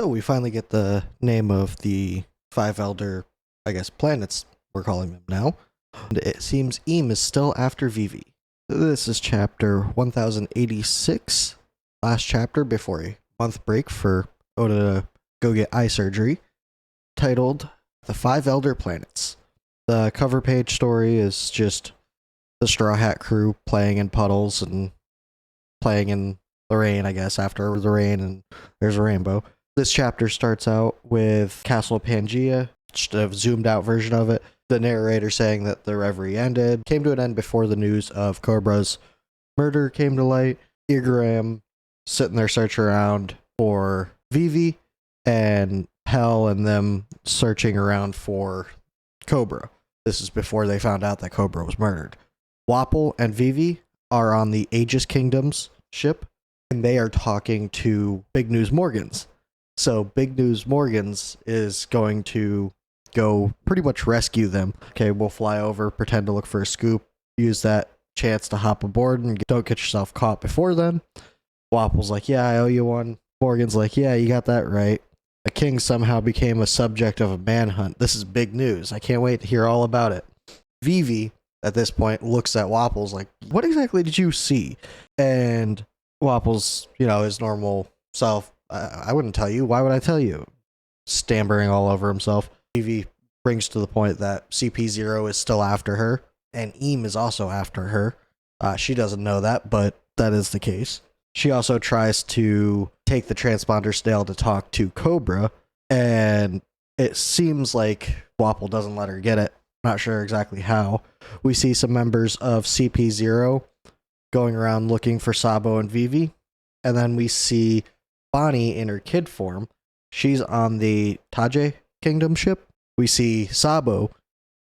So we finally get the name of the five elder, I guess, planets, we're calling them now. And it seems Eam is still after Vivi. This is chapter 1086, last chapter before a month break for Oda to go get eye surgery, titled The Five Elder Planets. The cover page story is just the Straw Hat crew playing in puddles and playing in the rain, I guess, after the rain, and there's a rainbow. This chapter starts out with Castle Pangea, just a zoomed out version of it. The narrator saying that the reverie came to an end before the news of Cobra's murder came to light. Igram sitting there searching around for Vivi, and Hell and them searching around for Cobra. This is before they found out that Cobra was murdered. Wapol and Vivi are on the Aegis Kingdom's ship, and they are talking to Big News Morgans. So Big News Morgans is going to go pretty much rescue them. Okay, we'll fly over, pretend to look for a scoop, use that chance to hop aboard and don't get yourself caught before then. Wapol's like, yeah, I owe you one. Morgan's like, yeah, you got that right. A king somehow became a subject of a manhunt. This is big news. I can't wait to hear all about it. Vivi, at this point, looks at Wapol's like, what exactly did you see? And Wapol's, his normal self, I wouldn't tell you. Why would I tell you? Stammering all over himself. Vivi brings to the point that CP0 is still after her, and Eam is also after her. She doesn't know that, but that is the case. She also tries to take the transponder snail to talk to Cobra, and it seems like Wapol doesn't let her get it. Not sure exactly how. We see some members of CP0 going around looking for Sabo and Vivi, and then we see Bonnie in her kid form. She's on the Taje Kingdom ship. We see Sabo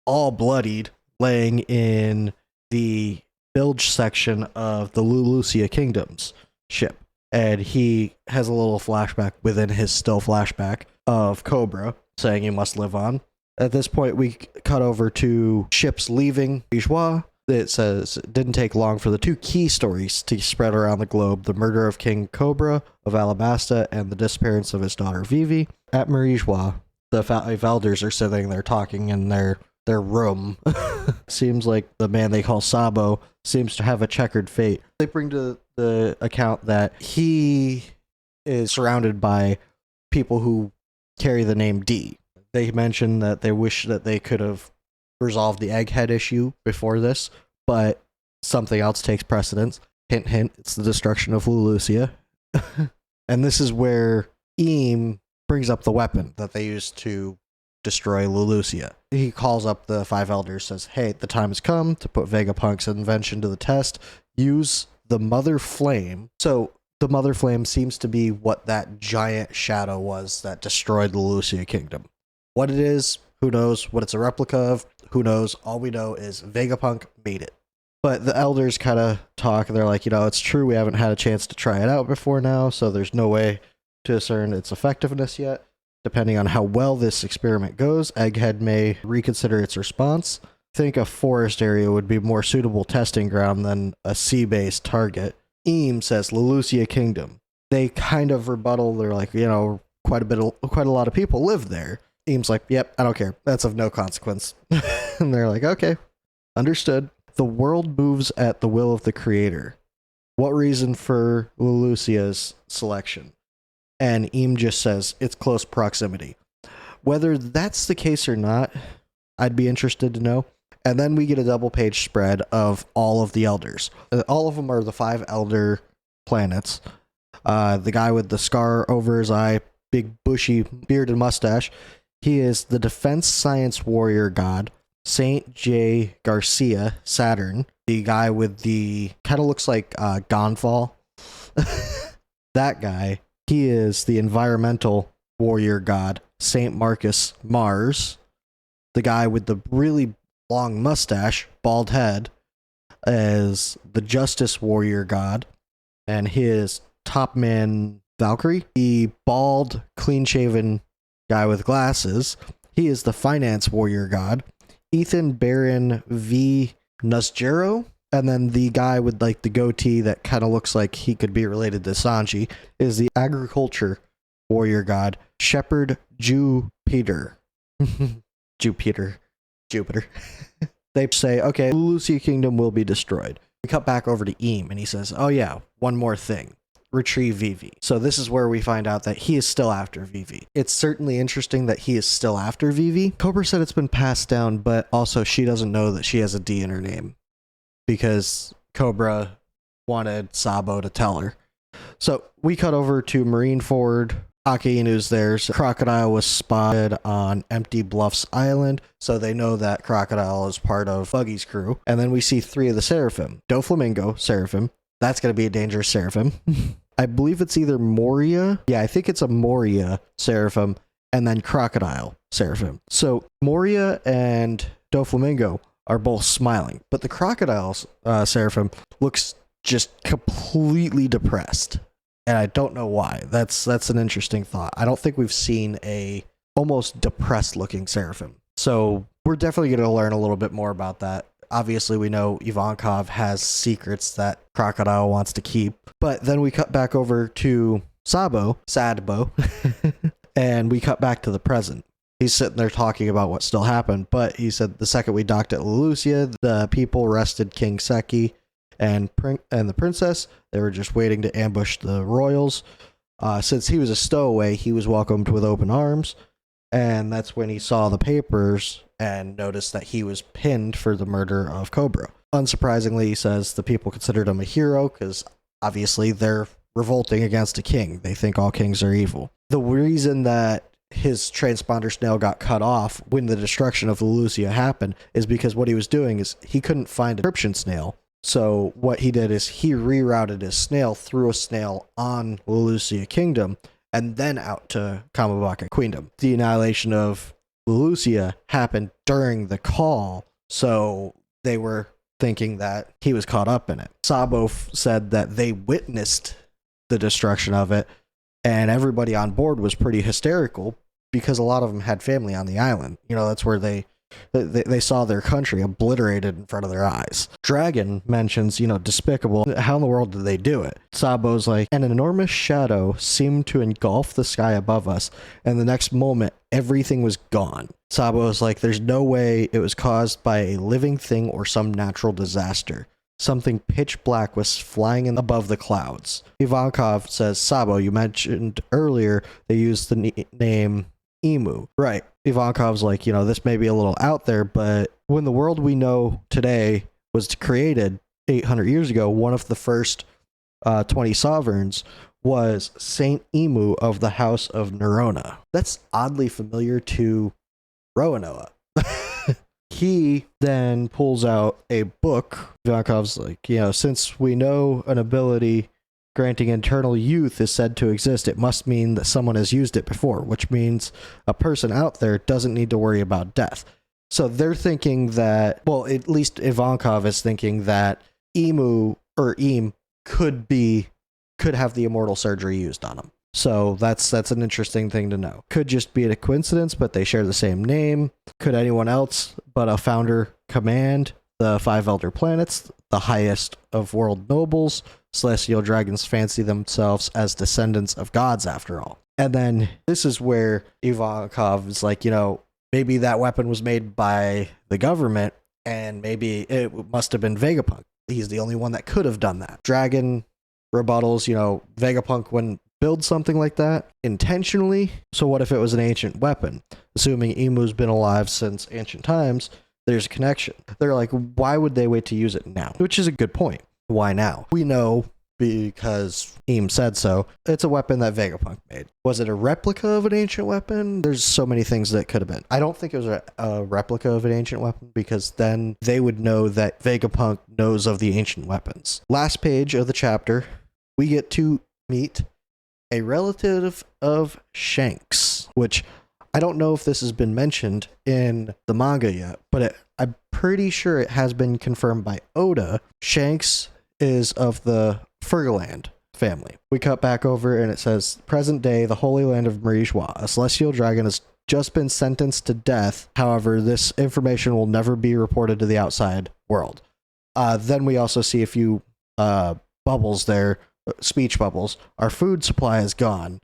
all bloodied laying in the bilge section of the Lulusia Kingdom's ship. And he has a little flashback within his still flashback of Cobra saying he must live on. At this point, we cut over to ships leaving Bijois. It says it didn't take long for the two key stories to spread around the globe: the murder of King Cobra of Alabasta and the disappearance of his daughter Vivi. At Marijois, the five elders are sitting there talking in their room. Seems like the man they call Sabo seems to have a checkered fate. They bring to the account that he is surrounded by people who carry the name D. They mention that they wish that they could have resolved the egghead issue before this, but something else takes precedence. Hint, hint, it's the destruction of Lulusia. And this is where Eam brings up the weapon that they used to destroy Lulusia. He calls up the five elders, says, hey, the time has come to put Vegapunk's invention to the test. Use the Mother Flame. So the Mother Flame seems to be what that giant shadow was that destroyed the Lulusia Kingdom. What it is, who knows? What it's a replica of, who knows? All we know is Vegapunk made it. But the elders kind of talk, and they're like, it's true, we haven't had a chance to try it out before now, so there's no way to discern its effectiveness yet. Depending on how well this experiment goes, Egghead may reconsider its response. Think a forest area would be more suitable testing ground than a sea-based target. Eam says Lulusia Kingdom. They kind of rebuttal, they're like, quite a lot of people live there. Eam's like, yep, I don't care. That's of no consequence. And they're like, okay, understood. The world moves at the will of the creator. What reason for Lulusia's selection? And Eam just says, it's close proximity. Whether that's the case or not, I'd be interested to know. And then we get a double page spread of all of the elders. All of them are the five elder planets. The guy with the scar over his eye, big bushy beard and mustache, he is the defense science warrior god, Saint J. Garcia, Saturn. The guy with the kind of looks like Gonfall. That guy. He is the environmental warrior god, Saint Marcus, Mars. The guy with the really long mustache, bald head, is the justice warrior god, and his top man, Valkyrie. The bald, clean-shaven guy with glasses, he is the finance warrior god, Ethan Baron V. Nusgero. And then the guy with like the goatee that kind of looks like he could be related to Sanji is the agriculture warrior god, Shepherd Jupiter. Jupiter. They say, okay, Lucia Kingdom will be destroyed. We cut back over to Eam, and he says, oh yeah, one more thing. Retrieve Vivi. So this is where we find out that he is still after Vivi. It's certainly interesting that he is still after Vivi. Cobra said it's been passed down, but also she doesn't know that she has a D in her name because Cobra wanted Sabo to tell her. So we cut over to Marineford. Akainu's there. So Crocodile was spotted on Empty Bluffs Island, so they know that Crocodile is part of Buggy's crew. And then we see 3 of the Seraphim. Doflamingo, Seraphim. That's going to be a dangerous Seraphim. I believe it's either Moria. Yeah, I think it's a Moria Seraphim and then Crocodile Seraphim. So Moria and Doflamingo are both smiling, but the Crocodile Seraphim looks just completely depressed. And I don't know why. That's an interesting thought. I don't think we've seen a almost depressed looking Seraphim. So we're definitely going to learn a little bit more about that. Obviously, we know Ivankov has secrets that Crocodile wants to keep. But then we cut back over to Sadbo, and we cut back to the present. He's sitting there talking about what still happened, but he said the second we docked at Lucia, the people arrested King Seki and the princess. They were just waiting to ambush the royals. Since he was a stowaway, he was welcomed with open arms. And that's when he saw the papers and noticed that he was pinned for the murder of Cobra. Unsurprisingly, he says the people considered him a hero because obviously they're revolting against a king. They think all kings are evil. The reason that his transponder snail got cut off when the destruction of Lucia happened is because what he was doing is he couldn't find a encryption snail. So what he did is he rerouted his snail through a snail on Lucia Kingdom and then out to Kamabaka Queendom. The annihilation of Lucia happened during the call, so they were thinking that he was caught up in it. Sabo said that they witnessed the destruction of it, and everybody on board was pretty hysterical because a lot of them had family on the island. You know, that's where they saw their country obliterated in front of their eyes. Dragon mentions, despicable. How in the world did they do it? Sabo's like, an enormous shadow seemed to engulf the sky above us, and the next moment, everything was gone. Sabo's like, there's no way it was caused by a living thing or some natural disaster. Something pitch black was flying above the clouds. Ivankov says, Sabo, you mentioned earlier they used the name Emu. Right. Ivankov's like, this may be a little out there, but when the world we know today was created 800 years ago, one of the first 20 sovereigns was Saint Emu of the House of Nerona. That's oddly familiar to Roanoa. He then pulls out a book. Ivankov's like, since we know an ability granting eternal youth is said to exist, it must mean that someone has used it before, which means a person out there doesn't need to worry about death. So they're thinking that, well, at least Ivankov is thinking that Emu or Eam could have the immortal surgery used on him. So that's an interesting thing to know. Could just be a coincidence, but they share the same name. Could anyone else but a founder command the 5 elder planets, the highest of world nobles? Celestial dragons fancy themselves as descendants of gods after all. And then this is where Ivankov is like, maybe that weapon was made by the government and maybe it must have been Vegapunk. He's the only one that could have done that. Dragon rebuttals, Vegapunk wouldn't build something like that intentionally. So what if it was an ancient weapon? Assuming Emu's been alive since ancient times, there's a connection. They're like, why would they wait to use it now? Which is a good point. Why now? We know because Eam said so. It's a weapon that Vegapunk made. Was it a replica of an ancient weapon? There's so many things that could have been. I don't think it was a replica of an ancient weapon because then they would know that Vegapunk knows of the ancient weapons. Last page of the chapter, we get to meet a relative of Shanks, which I don't know if this has been mentioned in the manga yet, but I'm pretty sure it has been confirmed by Oda. Shanks is of the Fergaland family. We cut back over and it says, present day, the Holy Land of Marijois. A celestial dragon has just been sentenced to death. However, this information will never be reported to the outside world. Then we also see a few bubbles there, speech bubbles. Our food supply is gone.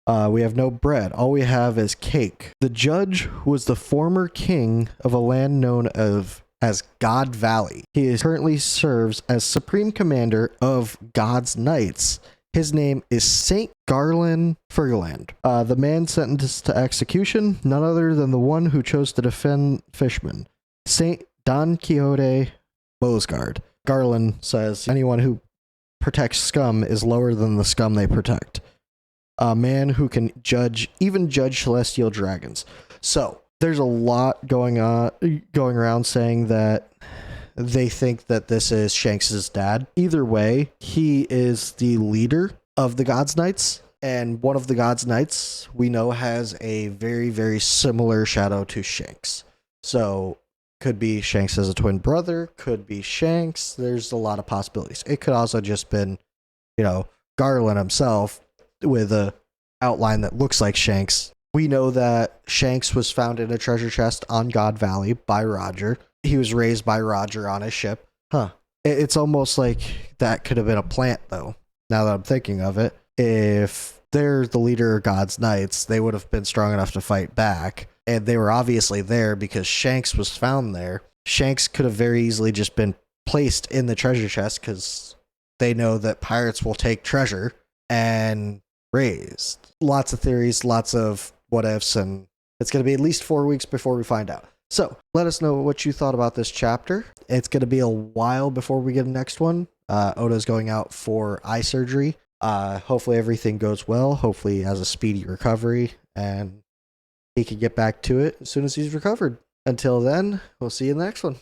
We have no bread. All we have is cake. The judge was the former king of a land known as God Valley. He currently serves as supreme commander of God's Knights. His name is Saint Garland Ferguland. The man sentenced to execution, none other than the one who chose to defend fishmen, Saint Don Quixote Bosgard. Garland says anyone who protects scum is lower than the scum they protect. A man who can judge celestial dragons. So there's a lot going around saying that they think that this is Shanks's dad. Either way, he is the leader of the God's Knights, and one of the God's Knights we know has a very, very similar shadow to Shanks. So could be Shanks as a twin brother, could be Shanks. There's a lot of possibilities. It could also just been, Garland himself with a outline that looks like Shanks. We know that Shanks was found in a treasure chest on God Valley by Roger. He was raised by Roger on his ship. It's almost like that could have been a plant, though, now that I'm thinking of it. If they're the leader of God's Knights, they would have been strong enough to fight back. And they were obviously there because Shanks was found there. Shanks could have very easily just been placed in the treasure chest because they know that pirates will take treasure and raised. Lots of theories, lots of what ifs, and it's going to be at least 4 weeks before we find out. So let us know what you thought about this chapter. It's going to be a while before we get the next one. Oda's going out for eye surgery. Hopefully everything goes well. Hopefully he has a speedy recovery and he can get back to it as soon as he's recovered. Until then, we'll see you in the next one.